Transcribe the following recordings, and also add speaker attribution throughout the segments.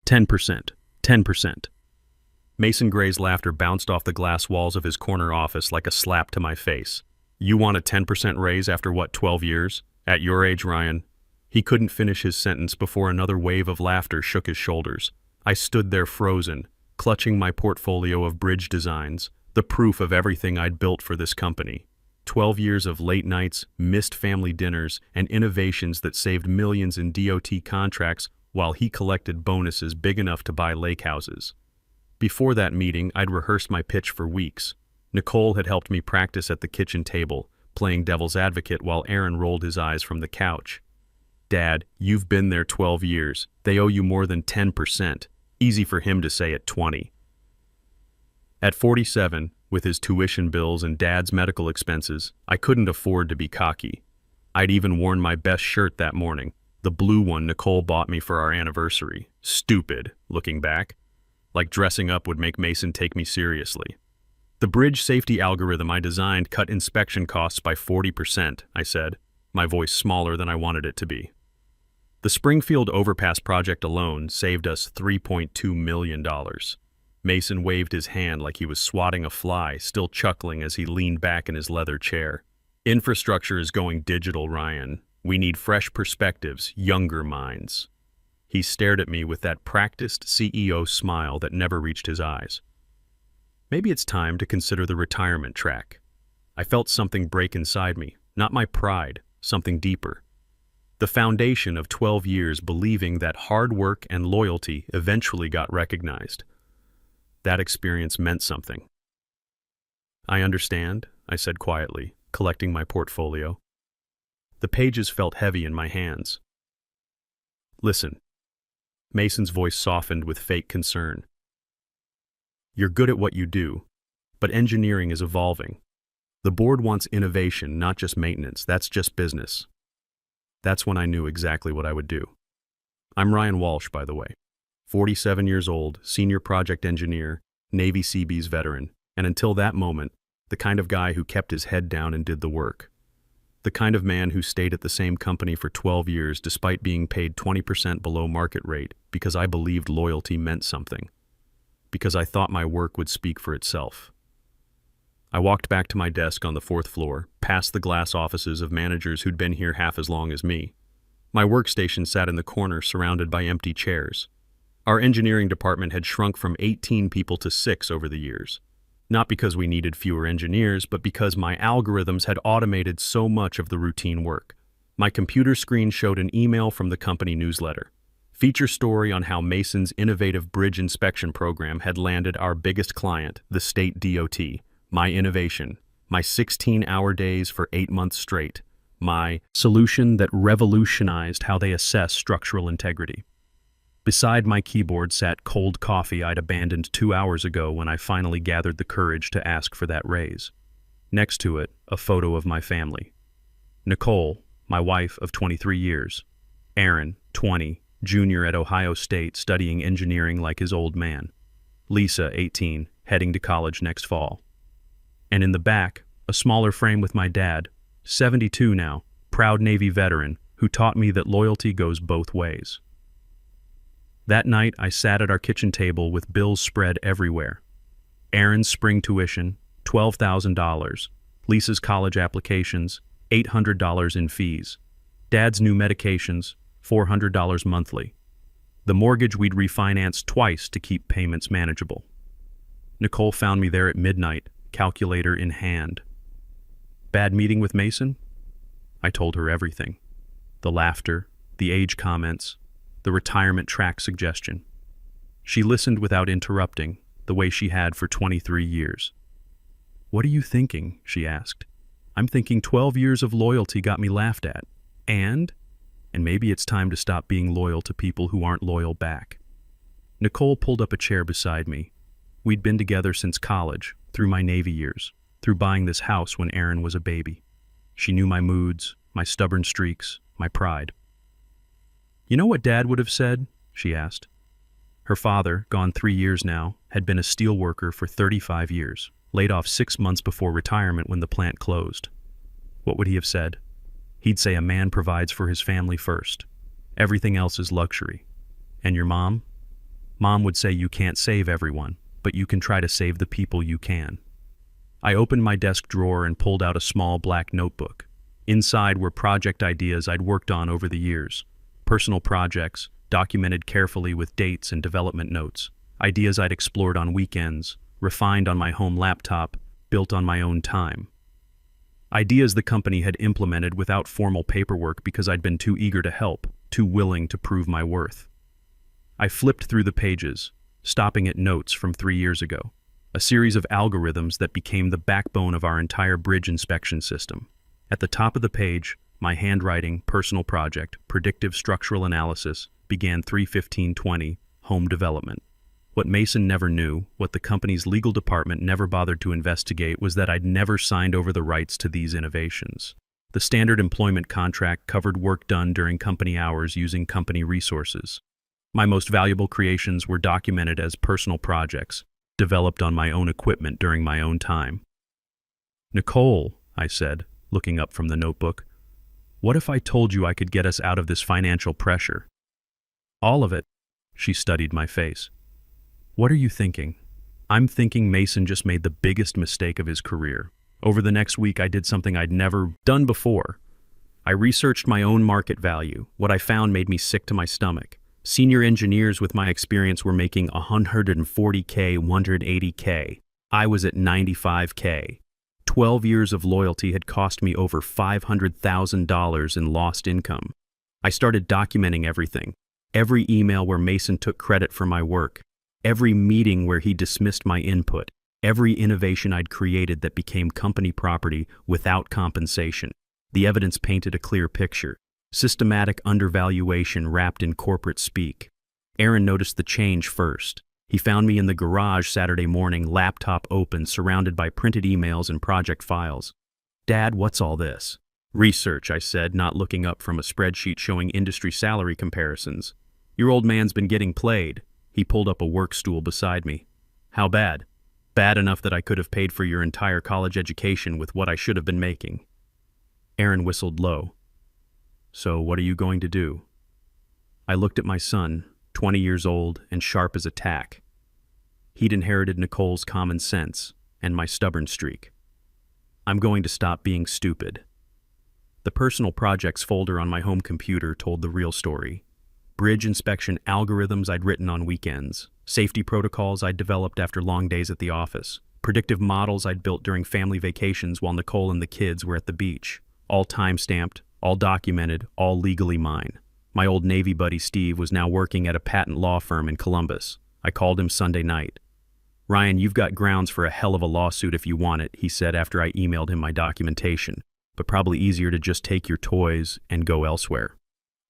Speaker 1: 10%. 10%. Mason Gray's laughter bounced off the glass walls of his corner office like a slap to my face. You want a 10% raise after what, 12 years? At your age, Ryan? He couldn't finish his sentence before another wave of laughter shook his shoulders. I stood there frozen, clutching my portfolio of bridge designs, the proof of everything I'd built for this company. 12 years of late nights, missed family dinners, and innovations that saved millions in DOT contracts while he collected bonuses big enough to buy lake houses. Before that meeting, I'd rehearsed my pitch for weeks. Nicole had helped me practice at the kitchen table, playing devil's advocate while Aaron rolled his eyes from the couch. Dad, you've been there 12 years. They owe you more than 10%. Easy for him to say at 20. At 47, with his tuition bills and Dad's medical expenses, I couldn't afford to be cocky. I'd even worn my best shirt that morning, the blue one Nicole bought me for our anniversary. Stupid, looking back. Like dressing up would make Mason take me seriously. The bridge safety algorithm I designed cut inspection costs by 40%, I said, my voice smaller than I wanted it to be. The Springfield Overpass project alone saved us $3.2 million. Mason waved his hand like he was swatting a fly, still chuckling as he leaned back in his leather chair. Infrastructure is going digital, Ryan. We need fresh perspectives, younger minds. He stared at me with that practiced CEO smile that never reached his eyes. Maybe it's time to consider the retirement track. I felt something break inside me, not my pride, something deeper. The foundation of 12 years believing that hard work and loyalty eventually got recognized. That experience meant something. I understand, I said quietly, collecting my portfolio. The pages felt heavy in my hands. Listen. Mason's voice softened with fake concern. You're good at what you do, but engineering is evolving. The board wants innovation, not just maintenance. That's just business. That's when I knew exactly what I would do. I'm Ryan Walsh, by the way. 47 years old, senior project engineer, Navy Seabees veteran, and until that moment, the kind of guy who kept his head down and did the work. The kind of man who stayed at the same company for 12 years despite being paid 20% below market rate because I believed loyalty meant something. Because I thought my work would speak for itself. I walked back to my desk on the 4th floor, past the glass offices of managers who'd been here half as long as me. My workstation sat in the corner surrounded by empty chairs. Our engineering department had shrunk from 18 people to 6 over the years. Not because we needed fewer engineers, but because my algorithms had automated so much of the routine work. My computer screen showed an email from the company newsletter. Feature story on how Mason's innovative bridge inspection program had landed our biggest client, the state DOT. My innovation. My 16-hour days for 8 months straight. My solution that revolutionized how they assess structural integrity. Beside my keyboard sat cold coffee I'd abandoned 2 hours ago when I finally gathered the courage to ask for that raise. Next to it, a photo of my family. Nicole, my wife of 23 years. Aaron, 20, junior at Ohio State studying engineering like his old man. Lisa, 18, heading to college next fall. And in the back, a smaller frame with my dad, 72 now, proud Navy veteran, who taught me that loyalty goes both ways. That night, I sat at our kitchen table with bills spread everywhere. Aaron's spring tuition, $12,000. Lisa's college applications, $800 in fees. Dad's new medications, $400 monthly. The mortgage we'd refinanced twice to keep payments manageable. Nicole found me there at midnight, calculator in hand. Bad meeting with Mason? I told her everything. The laughter, the age comments, the retirement track suggestion. She listened without interrupting, the way she had for 23 years. What are you thinking? She asked. I'm thinking 12 years of loyalty got me laughed at. And maybe it's time to stop being loyal to people who aren't loyal back. Nicole pulled up a chair beside me. We'd been together since college, through my Navy years, through buying this house when Aaron was a baby. She knew my moods, my stubborn streaks, my pride. You know what Dad would have said? She asked. Her father, gone 3 years now, had been a steel worker for 35 years, laid off 6 months before retirement when the plant closed. What would he have said? He'd say a man provides for his family first. Everything else is luxury. And your mom? Mom would say you can't save everyone, but you can try to save the people you can. I opened my desk drawer and pulled out a small black notebook. Inside were project ideas I'd worked on over the years. Personal projects, documented carefully with dates and development notes. Ideas I'd explored on weekends, refined on my home laptop, built on my own time. Ideas the company had implemented without formal paperwork because I'd been too eager to help, too willing to prove my worth. I flipped through the pages, stopping at notes from 3 years ago, a series of algorithms that became the backbone of our entire bridge inspection system. At the top of the page, my handwriting, personal project, predictive structural analysis, began 3/15/20, home development. What Mason never knew, what the company's legal department never bothered to investigate, was that I'd never signed over the rights to these innovations. The standard employment contract covered work done during company hours using company resources. My most valuable creations were documented as personal projects, developed on my own equipment during my own time. "Nicole," I said, looking up from the notebook, "what if I told you I could get us out of this financial pressure?" "All of it." She studied my face. "What are you thinking?" "I'm thinking Mason just made the biggest mistake of his career. Over the next week, I did something I'd never done before. I researched my own market value. What I found made me sick to my stomach. Senior engineers with my experience were making $140K, $180K. I was at $95K. 12 years of loyalty had cost me over $500,000 in lost income. I started documenting everything. Every email where Mason took credit for my work. Every meeting where he dismissed my input. Every innovation I'd created that became company property without compensation. The evidence painted a clear picture. Systematic undervaluation wrapped in corporate speak. Aaron noticed the change first. He found me in the garage Saturday morning, laptop open, surrounded by printed emails and project files. "Dad, what's all this?" "Research," I said, not looking up from a spreadsheet showing industry salary comparisons. "Your old man's been getting played." He pulled up a work stool beside me. "How bad?" "Bad enough that I could have paid for your entire college education with what I should have been making." Aaron whistled low. "So what are you going to do?" I looked at my son, 20 years old and sharp as a tack. He'd inherited Nicole's common sense and my stubborn streak. "I'm going to stop being stupid." The personal projects folder on my home computer told the real story. Bridge inspection algorithms I'd written on weekends, safety protocols I'd developed after long days at the office, predictive models I'd built during family vacations while Nicole and the kids were at the beach, all time-stamped, all documented, all legally mine. My old Navy buddy Steve was now working at a patent law firm in Columbus. I called him Sunday night. "Ryan, you've got grounds for a hell of a lawsuit if you want it," he said after I emailed him my documentation, "but probably easier to just take your toys and go elsewhere."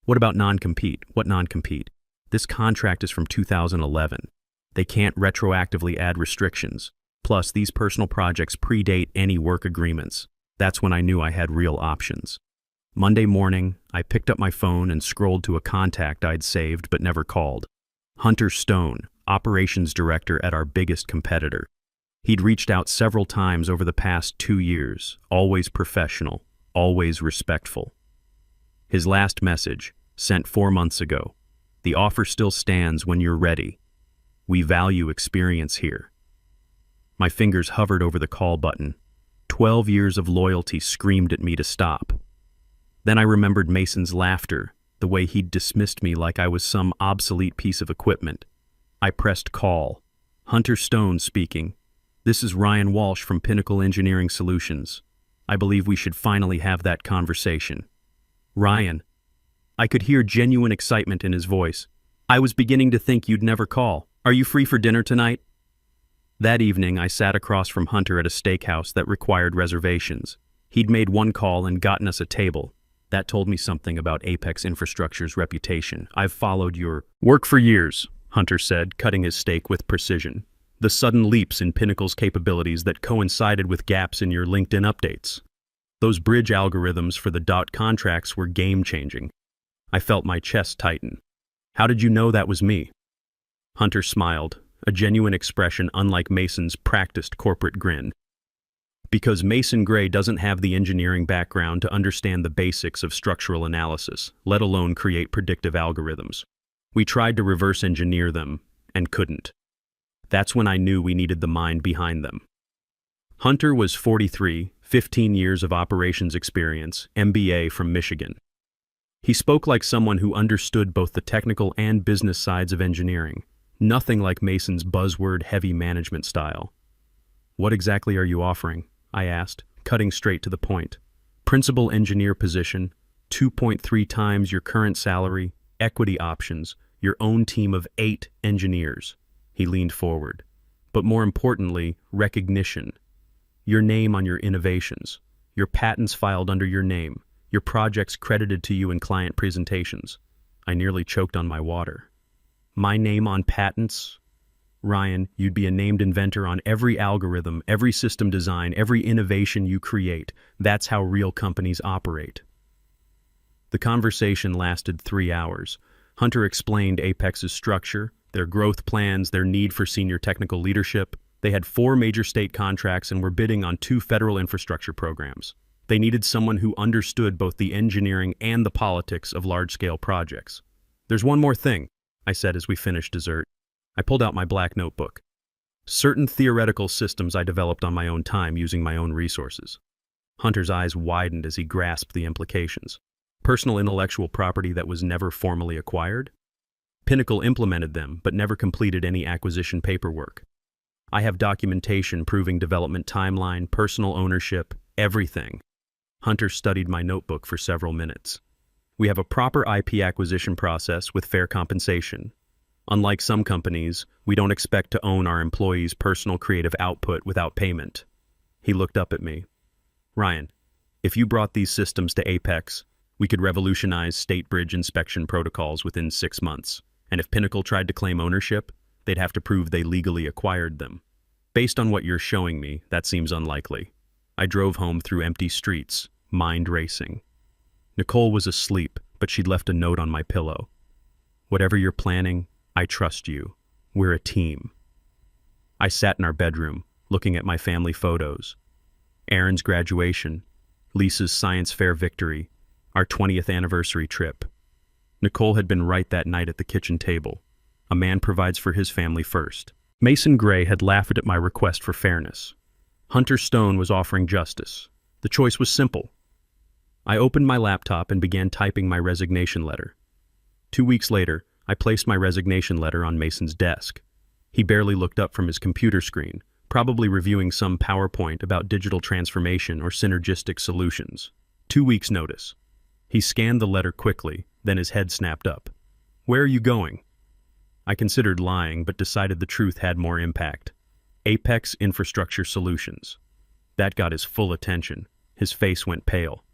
Speaker 1: "What about non-compete?" "What non-compete?" "This contract is from 2011. They can't retroactively add restrictions. Plus, these personal projects predate any work agreements. That's when I knew I had real options. Monday morning, I picked up my phone and scrolled to a contact I'd saved but never called. Hunter Stone, operations director at our biggest competitor. He'd reached out several times over the past 2 years, always professional, always respectful. His last message, sent 4 months ago. "The offer still stands when you're ready. We value experience here." My fingers hovered over the call button. 12 years of loyalty screamed at me to stop. Then I remembered Mason's laughter, the way he'd dismissed me like I was some obsolete piece of equipment. I pressed call. "Hunter Stone speaking. This is Ryan Walsh from Pinnacle Engineering Solutions. I believe we should finally have that conversation." "Ryan." I could hear genuine excitement in his voice. "I was beginning to think you'd never call. Are you free for dinner tonight?" That evening, I sat across from Hunter at a steakhouse that required reservations. He'd made one call and gotten us a table. That told me something about Apex Infrastructure's reputation. "I've followed your work for years," Hunter said, cutting his steak with precision. "The sudden leaps in Pinnacle's capabilities that coincided with gaps in your LinkedIn updates. Those bridge algorithms for the DOT contracts were game-changing." I felt my chest tighten. "How did you know that was me?" Hunter smiled, a genuine expression unlike Mason's practiced corporate grin. "Because Mason Gray doesn't have the engineering background to understand the basics of structural analysis, let alone create predictive algorithms. We tried to reverse engineer them, and couldn't. That's when I knew we needed the mind behind them. Hunter was 43, 15 years of operations experience, MBA from Michigan. He spoke like someone who understood both the technical and business sides of engineering, nothing like Mason's buzzword-heavy management style. "What exactly are you offering?" I asked, cutting straight to the point. "Principal engineer position, 2.3 times your current salary, equity options, your own team of 8 engineers." He leaned forward. "But more importantly, recognition. Your name on your innovations, your patents filed under your name, your projects credited to you in client presentations." I nearly choked on my water. "My name on patents? Ryan, you'd be a named inventor on every algorithm, every system design, every innovation you create. That's how real companies operate." The conversation lasted 3 hours. Hunter explained Apex's structure, their growth plans, their need for senior technical leadership. They had 4 major state contracts and were bidding on 2 federal infrastructure programs. They needed someone who understood both the engineering and the politics of large-scale projects. "There's one more thing," I said as we finished dessert. I pulled out my black notebook. "Certain theoretical systems I developed on my own time using my own resources." Hunter's eyes widened as he grasped the implications. Personal intellectual property that was never formally acquired? Pinnacle implemented them, but never completed any acquisition paperwork. "I have documentation proving development timeline, personal ownership, everything." Hunter studied my notebook for several minutes. "We have a proper IP acquisition process with fair compensation. Unlike some companies, we don't expect to own our employees' personal creative output without payment." He looked up at me. "Ryan, if you brought these systems to Apex, we could revolutionize state bridge inspection protocols within 6 months. And if Pinnacle tried to claim ownership, they'd have to prove they legally acquired them. Based on what you're showing me, that seems unlikely." I drove home through empty streets, mind racing. Nicole was asleep, but she'd left a note on my pillow. "Whatever you're planning, I trust you. We're a team." I sat in our bedroom, looking at my family photos. Aaron's graduation, Lisa's science fair victory, our 20th anniversary trip. Nicole had been right that night at the kitchen table. A man provides for his family first. Mason Gray had laughed at my request for fairness. Hunter Stone was offering justice. The choice was simple. I opened my laptop and began typing my resignation letter. 2 weeks later, I placed my resignation letter on Mason's desk. He barely looked up from his computer screen, probably reviewing some PowerPoint about digital transformation or synergistic solutions. 2 weeks' notice. He scanned the letter quickly, then his head snapped up. "Where are you going?" I considered lying, but decided the truth had more impact. Apex Infrastructure Solutions. That got his full attention. His face went pale.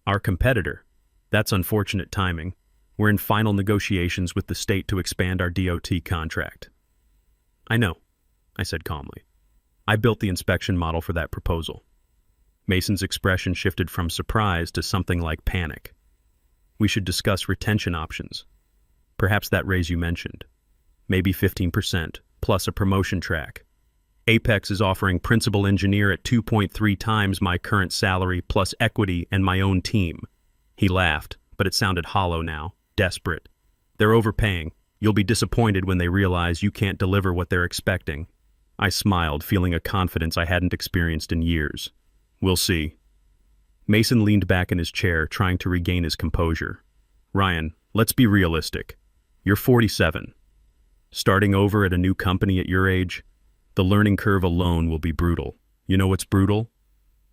Speaker 1: "Our competitor? That's unfortunate timing. We're in final negotiations with the state to expand our DOT contract." "I know," I said calmly. "I built the inspection model for that proposal." Mason's expression shifted from surprise to something like panic. "We should discuss retention options. Perhaps that raise you mentioned. Maybe 15%, plus a promotion track. Apex is offering principal engineer at 2.3 times my current salary, plus equity and my own team." He laughed, but it sounded hollow now, desperate. "They're overpaying. You'll be disappointed when they realize you can't deliver what they're expecting." I smiled, feeling a confidence I hadn't experienced in years. "We'll see." Mason leaned back in his chair, trying to regain his composure. "Ryan, let's be realistic. You're 47. Starting over at a new company at your age, the learning curve alone will be brutal. You know what's brutal?"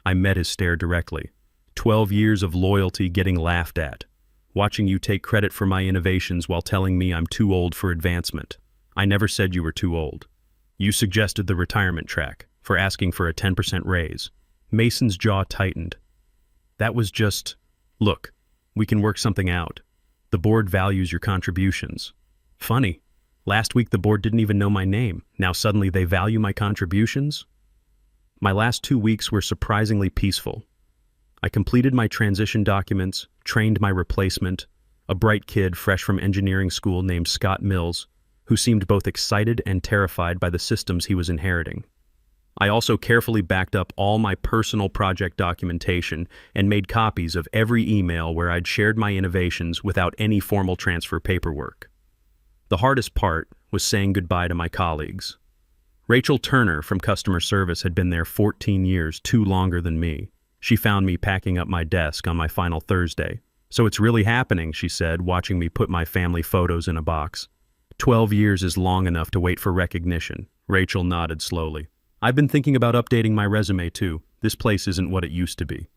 Speaker 1: I met his stare directly. 12 years of loyalty getting laughed at. Watching you take credit for my innovations while telling me I'm too old for advancement. I never said you were too old. You suggested the retirement track, for asking for a 10% raise. Mason's jaw tightened. "That was just, look, we can work something out. The board values your contributions." Funny, last week the board didn't even know my name. Now suddenly they value my contributions? My last 2 weeks were surprisingly peaceful. I completed my transition documents, trained my replacement, a bright kid fresh from engineering school named Scott Mills, who seemed both excited and terrified by the systems he was inheriting. I also carefully backed up all my personal project documentation and made copies of every email where I'd shared my innovations without any formal transfer paperwork. The hardest part was saying goodbye to my colleagues. Rachel Turner from customer service had been there 14 years, too longer than me. She found me packing up my desk on my final Thursday. "So it's really happening," she said, watching me put my family photos in a box. 12 years is long enough to wait for recognition. Rachel nodded slowly. "I've been thinking about updating my resume too. This place isn't what it used to be."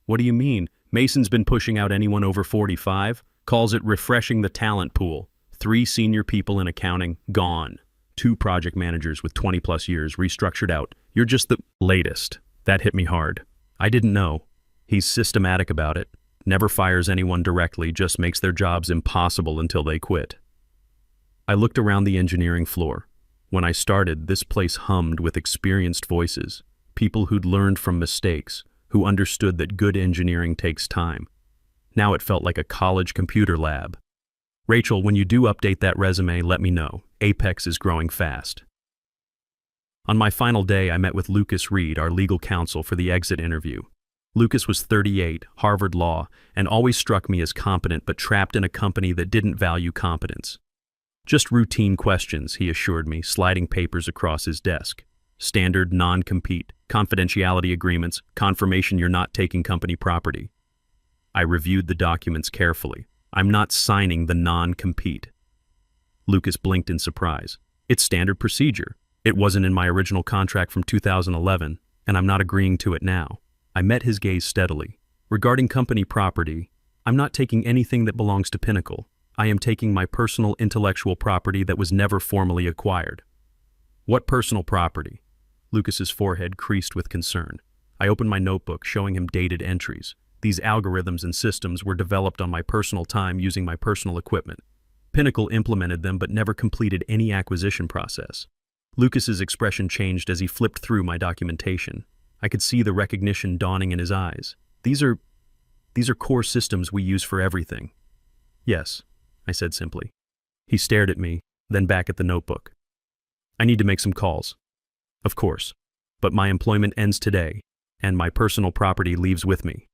Speaker 1: "What do you mean? Mason's been pushing out anyone over 45? Calls it refreshing the talent pool. 3 senior people in accounting, gone. 2 project managers with 20+ years restructured out. You're just the latest." That hit me hard. I didn't know. He's systematic about it. Never fires anyone directly, just makes their jobs impossible until they quit. I looked around the engineering floor. When I started, this place hummed with experienced voices, people who'd learned from mistakes, who understood that good engineering takes time. Now it felt like a college computer lab. "Rachel, when you do update that resume, let me know. Apex is growing fast." On my final day, I met with Lucas Reed, our legal counsel, for the exit interview. Lucas was 38, Harvard Law, and always struck me as competent but trapped in a company that didn't value competence. "Just routine questions," he assured me, sliding papers across his desk. "Standard non-compete, confidentiality agreements, confirmation you're not taking company property." I reviewed the documents carefully. "I'm not signing the non-compete." Lucas blinked in surprise. "It's standard procedure. It wasn't in my original contract from 2011, and I'm not agreeing to it now." I met his gaze steadily. "Regarding company property, I'm not taking anything that belongs to Pinnacle. I am taking my personal intellectual property that was never formally acquired." "What personal property?" Lucas's forehead creased with concern. I opened my notebook, showing him dated entries. These algorithms and systems were developed on my personal time using my personal equipment. Pinnacle implemented them but never completed any acquisition process. Lucas's expression changed as he flipped through my documentation. I could see the recognition dawning in his eyes. These are core systems we use for everything." "Yes," I said simply. He stared at me, then back at the notebook. "I need to make some calls." "Of course, but my employment ends today, and my personal property leaves with me."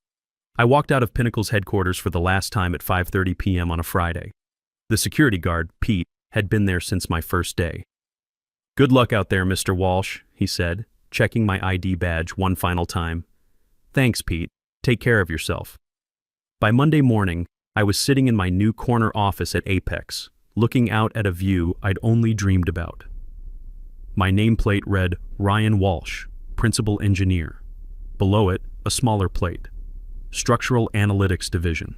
Speaker 1: I walked out of Pinnacle's headquarters for the last time at 5:30 p.m. on a Friday. The security guard, Pete, had been there since my first day. "Good luck out there, Mr. Walsh," he said, checking my ID badge one final time. "Thanks, Pete. Take care of yourself." By Monday morning, I was sitting in my new corner office at Apex, looking out at a view I'd only dreamed about. My nameplate read Ryan Walsh, Principal Engineer. Below it, a smaller plate, Structural Analytics Division.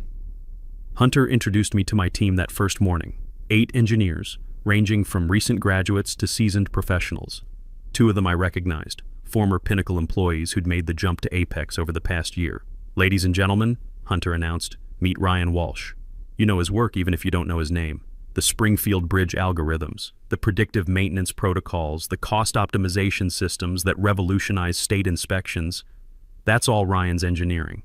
Speaker 1: Hunter introduced me to my team that first morning, 8 engineers, ranging from recent graduates to seasoned professionals. 2 of them I recognized, former Pinnacle employees who'd made the jump to Apex over the past year. "Ladies and gentlemen," Hunter announced, "meet Ryan Walsh. You know his work even if you don't know his name. The Springfield Bridge algorithms, the predictive maintenance protocols, the cost optimization systems that revolutionize state inspections. That's all Ryan's engineering."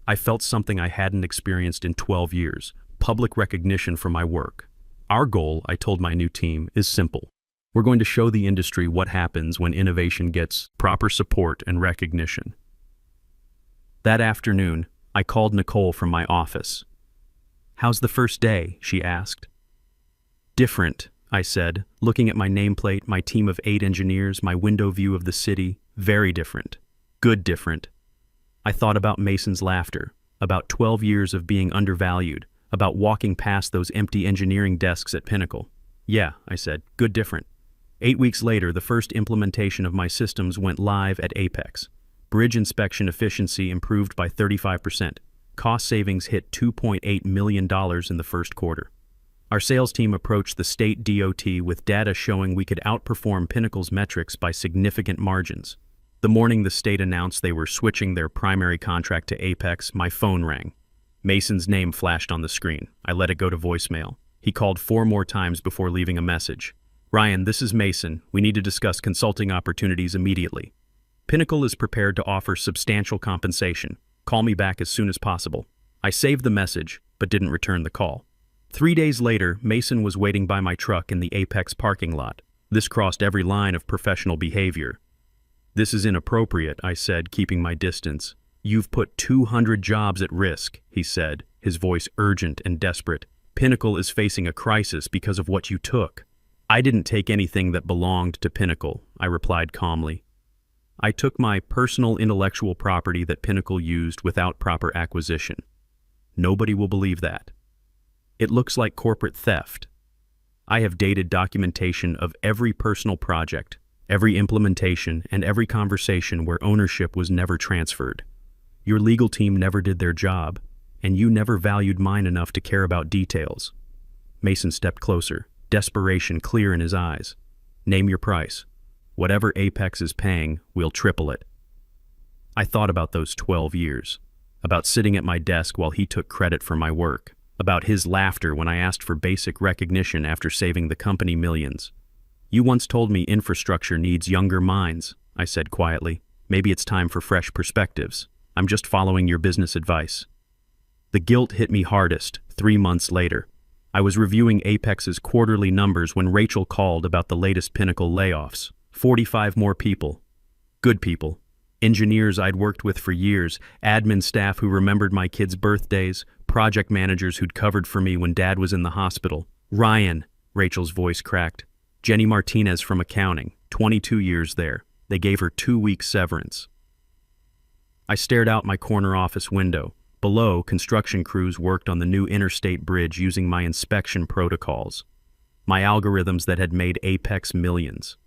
Speaker 1: I felt something I hadn't experienced in 12 years, public recognition for my work. "Our goal," I told my new team, "is simple. We're going to show the industry what happens when innovation gets proper support and recognition." That afternoon, I called Nicole from my office. "How's the first day?" she asked. "Different," I said, looking at my nameplate, my team of 8 engineers, my window view of the city. "Very different. Good different." I thought about Mason's laughter, about 12 years of being undervalued, about walking past those empty engineering desks at Pinnacle. "Yeah," I said, "good different." 8 weeks later, the first implementation of my systems went live at Apex. Bridge inspection efficiency improved by 35%. Cost savings hit $2.8 million in the first quarter. Our sales team approached the state DOT with data showing we could outperform Pinnacle's metrics by significant margins. The morning the state announced they were switching their primary contract to Apex, my phone rang. Mason's name flashed on the screen. I let it go to voicemail. He called 4 more times before leaving a message. "Ryan, this is Mason. We need to discuss consulting opportunities immediately. Pinnacle is prepared to offer substantial compensation. Call me back as soon as possible." I saved the message, but didn't return the call. 3 days later, Mason was waiting by my truck in the Apex parking lot. This crossed every line of professional behavior. "This is inappropriate," I said, keeping my distance. "You've put 200 jobs at risk," he said, his voice urgent and desperate. "Pinnacle is facing a crisis because of what you took." I didn't take anything that belonged to Pinnacle, I replied calmly. I took my personal intellectual property that Pinnacle used without proper acquisition. Nobody will believe that. It looks like corporate theft. I have dated documentation of every personal project, every implementation, and every conversation where ownership was never transferred. Your legal team never did their job, and you never valued mine enough to care about details. Mason stepped closer, desperation clear in his eyes. Name your price. Whatever Apex is paying, we'll triple it. I thought about those 12 years, about sitting at my desk while he took credit for my work, about his laughter when I asked for basic recognition after saving the company millions. You once told me infrastructure needs younger minds, I said quietly. Maybe it's time for fresh perspectives. I'm just following your business advice. The guilt hit me hardest 3 months later. I was reviewing Apex's quarterly numbers when Rachel called about the latest Pinnacle layoffs. 45 more people. Good people. Engineers I'd worked with for years, admin staff who remembered my kids' birthdays, project managers who'd covered for me when Dad was in the hospital. Ryan, Rachel's voice cracked. Jenny Martinez from accounting, 22 years there. They gave her 2-week severance. I stared out my corner office window. Below, construction crews worked on the new interstate bridge using my inspection protocols, my algorithms that had made Apex millions.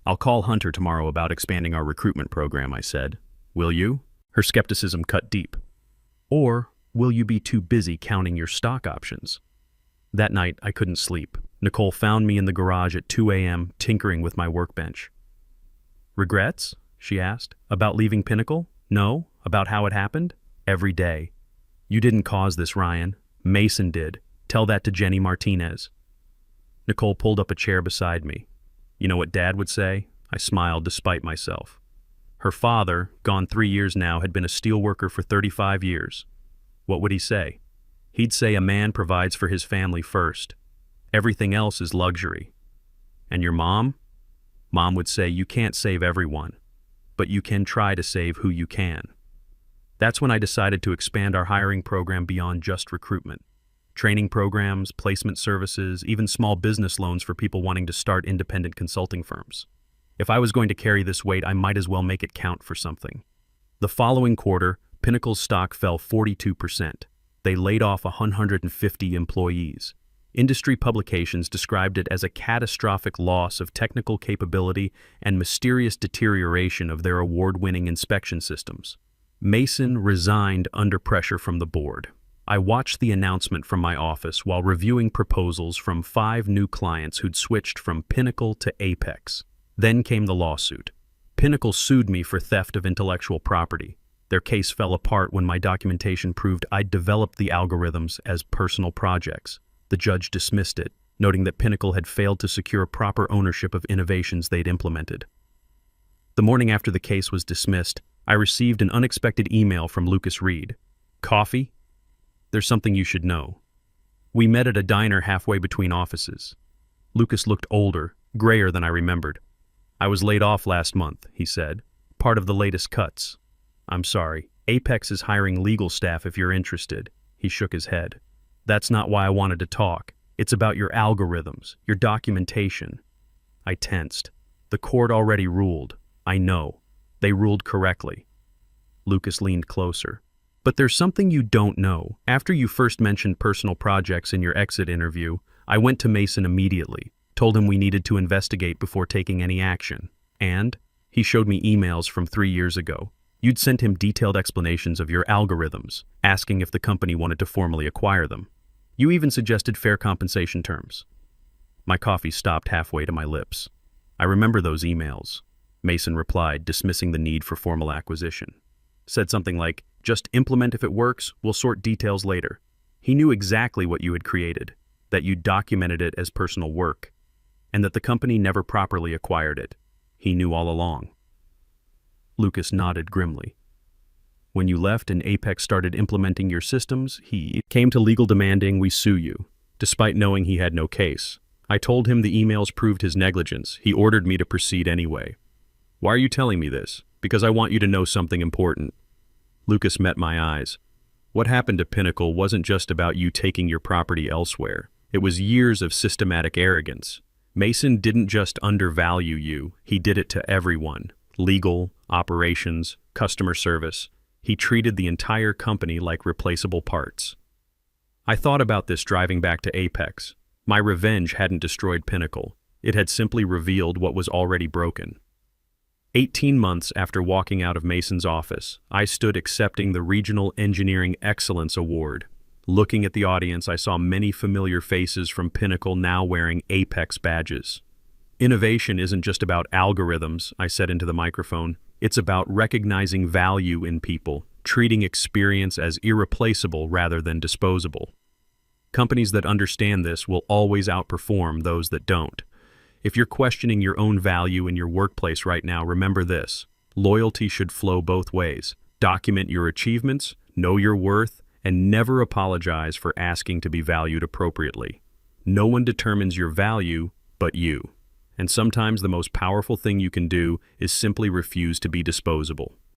Speaker 1: I'll call Hunter tomorrow about expanding our recruitment program, I said. Will you? Her skepticism cut deep. Or will you be too busy counting your stock options? That night, I couldn't sleep. Nicole found me in the garage at 2 a.m. tinkering with my workbench. Regrets? She asked. About leaving Pinnacle? No. About how it happened? Every day. You didn't cause this, Ryan. Mason did. Tell that to Jenny Martinez. Nicole pulled up a chair beside me. You know what Dad would say? I smiled despite myself. Her father, gone 3 years now, had been a steelworker for 35 years. What would he say? He'd say a man provides for his family first. Everything else is luxury. And your mom? Mom would say you can't save everyone, but you can try to save who you can. That's when I decided to expand our hiring program beyond just recruitment. Training programs, placement services, even small business loans for people wanting to start independent consulting firms. If I was going to carry this weight, I might as well make it count for something. The following quarter, Pinnacle's stock fell 42%. They laid off 150 employees. Industry publications described it as a catastrophic loss of technical capability and mysterious deterioration of their award-winning inspection systems. Mason resigned under pressure from the board. I watched the announcement from my office while reviewing proposals from 5 new clients who'd switched from Pinnacle to Apex. Then came the lawsuit. Pinnacle sued me for theft of intellectual property. Their case fell apart when my documentation proved I'd developed the algorithms as personal projects. The judge dismissed it, noting that Pinnacle had failed to secure proper ownership of innovations they'd implemented. The morning after the case was dismissed, I received an unexpected email from Lucas Reed. Coffee? There's something you should know. We met at a diner halfway between offices. Lucas looked older, grayer than I remembered. I was laid off last month, he said. Part of the latest cuts. I'm sorry. Apex is hiring legal staff if you're interested. He shook his head. That's not why I wanted to talk. It's about your algorithms, your documentation. I tensed. The court already ruled. I know. They ruled correctly. Lucas leaned closer. But there's something you don't know. After you first mentioned personal projects in your exit interview, I went to Mason immediately, told him we needed to investigate before taking any action. And he showed me emails from 3 years ago. You'd sent him detailed explanations of your algorithms, asking if the company wanted to formally acquire them. You even suggested fair compensation terms. My coffee stopped halfway to my lips. I remember those emails. Mason replied, dismissing the need for formal acquisition. Said something like, just implement if it works, we'll sort details later. He knew exactly what you had created, that you documented it as personal work, and that the company never properly acquired it. He knew all along. Lucas nodded grimly. When you left and Apex started implementing your systems, he came to legal demanding we sue you, despite knowing he had no case. I told him the emails proved his negligence. He ordered me to proceed anyway. Why are you telling me this? Because I want you to know something important. Lucas met my eyes. What happened to Pinnacle wasn't just about you taking your property elsewhere. It was years of systematic arrogance. Mason didn't just undervalue you, he did it to everyone. Legal, operations, customer service. He treated the entire company like replaceable parts. I thought about this driving back to Apex. My revenge hadn't destroyed Pinnacle. It had simply revealed what was already broken. 18 months after walking out of Mason's office, I stood accepting the Regional Engineering Excellence Award. Looking at the audience, I saw many familiar faces from Pinnacle now wearing Apex badges. Innovation isn't just about algorithms, I said into the microphone. It's about recognizing value in people, treating experience as irreplaceable rather than disposable. Companies that understand this will always outperform those that don't. If you're questioning your own value in your workplace right now, remember this. Loyalty should flow both ways. Document your achievements, know your worth, and never apologize for asking to be valued appropriately. No one determines your value but you. And sometimes the most powerful thing you can do is simply refuse to be disposable.